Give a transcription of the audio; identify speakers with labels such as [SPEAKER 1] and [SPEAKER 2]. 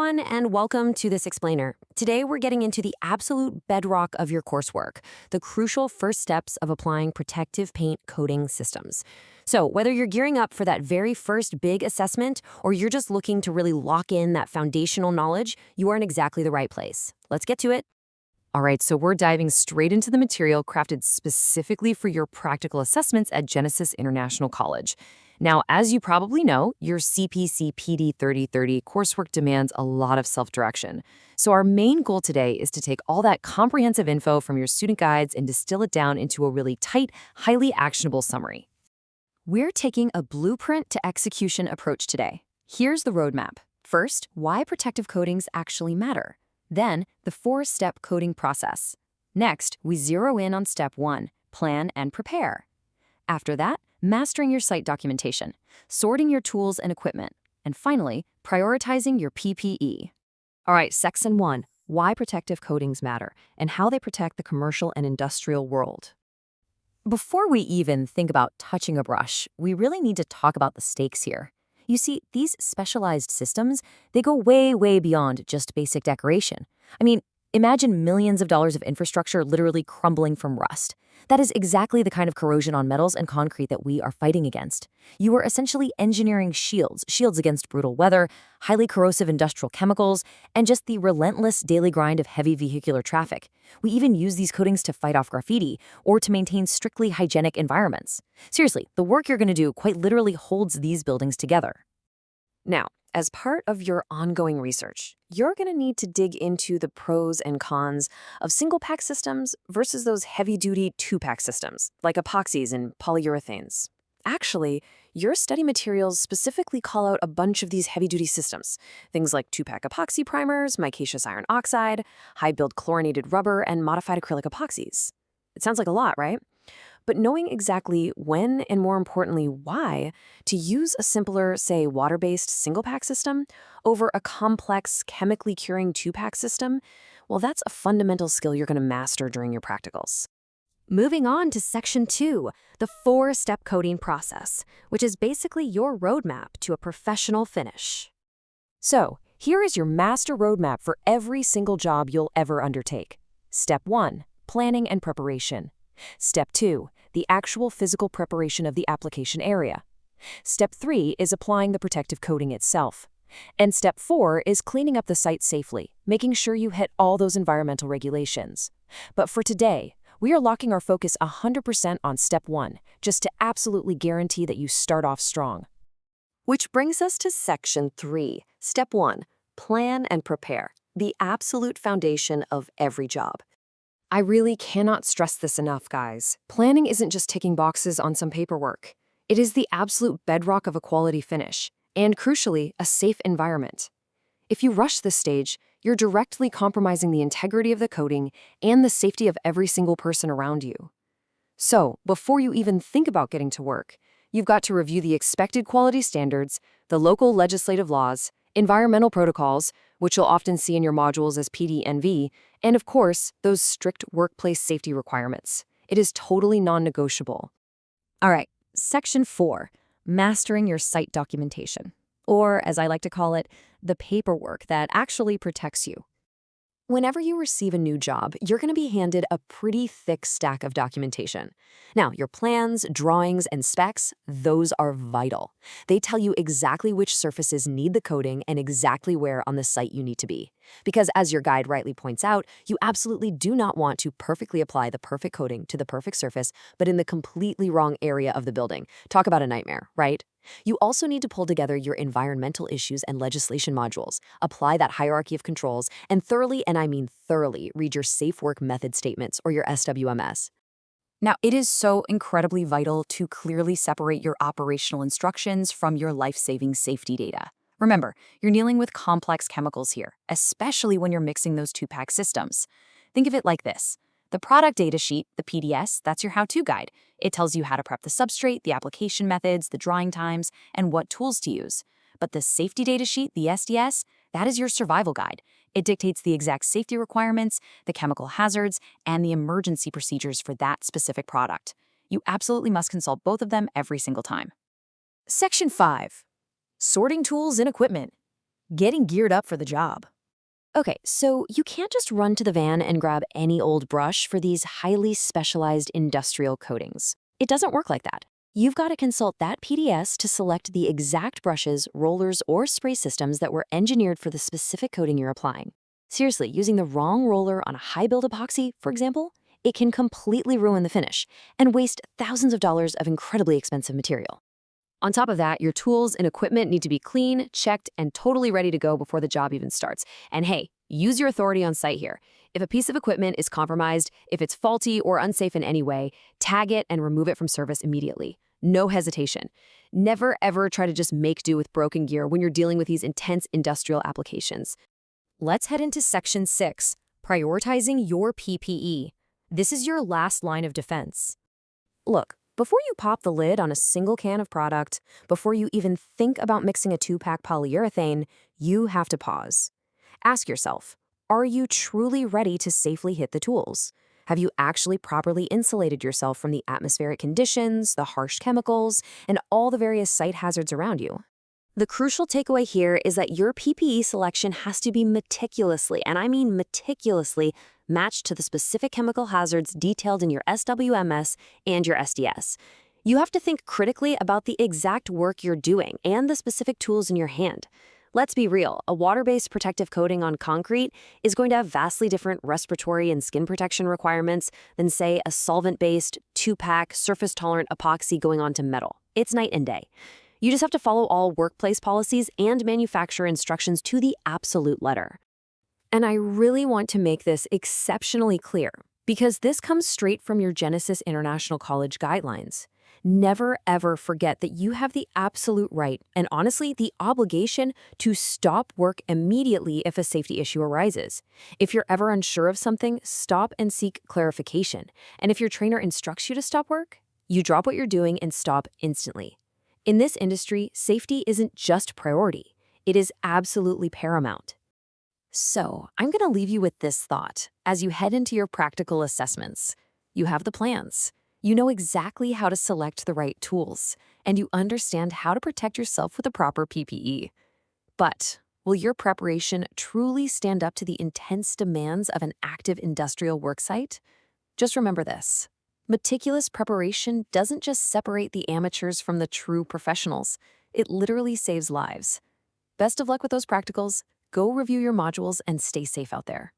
[SPEAKER 1] everyone, and welcome to this explainer. Today, we're getting into the absolute bedrock of your coursework, the crucial first steps of applying protective paint coating systems. So, whether you're gearing up for that very first big assessment, or you're just looking to really lock in that foundational knowledge, you are in exactly the right place. Let's get to it. All right, so we're diving straight into the material crafted specifically for your practical assessments at Genesis International College. Now, as you probably know, your CPCCPD3030 coursework demands a lot of self-direction. So our main goal today is to take all that comprehensive info from your student guides and distill it down into a really tight, highly actionable summary. We're taking a blueprint to execution approach today. Here's the roadmap. First, why protective coatings actually matter. Then, the 4-step coating process. Next, we zero in on step 1, plan and prepare. After that, mastering your site documentation, sorting your tools and equipment, and finally, prioritizing your PPE. All right, section 1, why protective coatings matter and how they protect the commercial and industrial world. Before we even think about touching a brush, we really need to talk about the stakes here. You see, these specialized systems, they go way, way beyond just basic decoration. I mean, imagine millions of dollars of infrastructure literally crumbling from rust. That is exactly the kind of corrosion on metals and concrete that we are fighting against. You are essentially engineering shields against brutal weather, highly corrosive industrial chemicals, and just the relentless daily grind of heavy vehicular traffic. We even use these coatings to fight off graffiti or to maintain strictly hygienic environments. Seriously, the work you're going to do quite literally holds these buildings together. Now, as part of your ongoing research, you're going to need to dig into the pros and cons of single-pack systems versus those heavy-duty 2-pack systems, like epoxies and polyurethanes. Actually, your study materials specifically call out a bunch of these heavy-duty systems, things like 2-pack epoxy primers, micaceous iron oxide, high-build chlorinated rubber, and modified acrylic epoxies. It sounds like a lot, right? But knowing exactly when and more importantly why to use a simpler, say, water-based single-pack system over a complex chemically curing 2-pack system, well, that's a fundamental skill you're going to master during your practicals. Moving on to section 2, the 4-step coating process, which is basically your roadmap to a professional finish. So, here is your master roadmap for every single job you'll ever undertake. Step 1, planning and preparation. Step 2, the actual physical preparation of the application area. Step 3 is applying the protective coating itself. And step 4 is cleaning up the site safely, making sure you hit all those environmental regulations. But for today, we are locking our focus 100% on step 1, just to absolutely guarantee that you start off strong. Which brings us to section 3, step 1, plan and prepare, the absolute foundation of every job. I really cannot stress this enough, guys. Planning isn't just ticking boxes on some paperwork. It is the absolute bedrock of a quality finish, and crucially, a safe environment. If you rush this stage, you're directly compromising the integrity of the coating and the safety of every single person around you. So, before you even think about getting to work, you've got to review the expected quality standards, the local legislative laws, environmental protocols, which you'll often see in your modules as PD&V, and of course, those strict workplace safety requirements. It is totally non-negotiable. All right, section 4, mastering your site documentation, or as I like to call it, the paperwork that actually protects you. Whenever you receive a new job, you're going to be handed a pretty thick stack of documentation. Now, your plans, drawings, and specs, those are vital. They tell you exactly which surfaces need the coating and exactly where on the site you need to be. Because as your guide rightly points out, you absolutely do not want to perfectly apply the perfect coating to the perfect surface, but in the completely wrong area of the building. Talk about a nightmare, right? You also need to pull together your environmental issues and legislation modules, apply that hierarchy of controls, and thoroughly, and I mean thoroughly, read your Safe Work Method Statements or your SWMS. Now, it is so incredibly vital to clearly separate your operational instructions from your life-saving safety data. Remember, you're dealing with complex chemicals here, especially when you're mixing those 2-pack systems. Think of it like this. The product data sheet, the PDS, that's your how-to guide. It tells you how to prep the substrate, the application methods, the drying times, and what tools to use. But the safety data sheet, the SDS, that is your survival guide. It dictates the exact safety requirements, the chemical hazards, and the emergency procedures for that specific product. You absolutely must consult both of them every single time. Section 5. Sorting tools and equipment.
[SPEAKER 2] getting geared up for the job.
[SPEAKER 1] Okay, so you can't just run to the van and grab any old brush for these highly specialized industrial coatings. It doesn't work like that. You've got to consult that PDS to select the exact brushes, rollers, or spray systems that were engineered for the specific coating you're applying. Seriously, using the wrong roller on a high-build epoxy, for example, it can completely ruin the finish and waste thousands of dollars of incredibly expensive material. On top of that, your tools and equipment need to be clean, checked, and totally ready to go before the job even starts. And hey, use your authority on site here. If a piece of equipment is compromised, if it's faulty or unsafe in any way, tag it and remove it from service immediately. No hesitation. Never ever try to just make do with broken gear when you're dealing with these intense industrial applications.
[SPEAKER 2] Let's head into Section 6, prioritizing your PPE. This is your last line of defense.
[SPEAKER 1] Look, before you pop the lid on a single can of product, before you even think about mixing a 2-pack polyurethane, you have to pause. Ask yourself, are you truly ready to safely hit the tools? Have you actually properly insulated yourself from the atmospheric conditions, the harsh chemicals, and all the various site hazards around you? The crucial takeaway here is that your PPE selection has to be meticulously, and I mean meticulously, matched to the specific chemical hazards detailed in your SWMS and your SDS. You have to think critically about the exact work you're doing and the specific tools in your hand. Let's be real, a water-based protective coating on concrete is going to have vastly different respiratory and skin protection requirements than, say, a solvent-based, 2-pack, surface-tolerant epoxy going onto metal. It's night and day. You just have to follow all workplace policies and manufacturer instructions to the absolute letter. And I really want to make this exceptionally clear, because this comes straight from your Genesis International College guidelines. Never, ever forget that you have the absolute right, and honestly, the obligation to stop work immediately if a safety issue arises. If you're ever unsure of something, stop and seek clarification. And if your trainer instructs you to stop work, you drop what you're doing and stop instantly. In this industry, safety isn't just priority. It is absolutely paramount. So, I'm going to leave you with this thought as you head into your practical assessments. You have the plans. You know exactly how to select the right tools, and you understand how to protect yourself with the proper PPE. But will your preparation truly stand up to the intense demands of an active industrial worksite? Just remember this. Meticulous preparation doesn't just separate the amateurs from the true professionals. It literally saves lives. Best of luck with those practicals. Go review your modules and stay safe out there.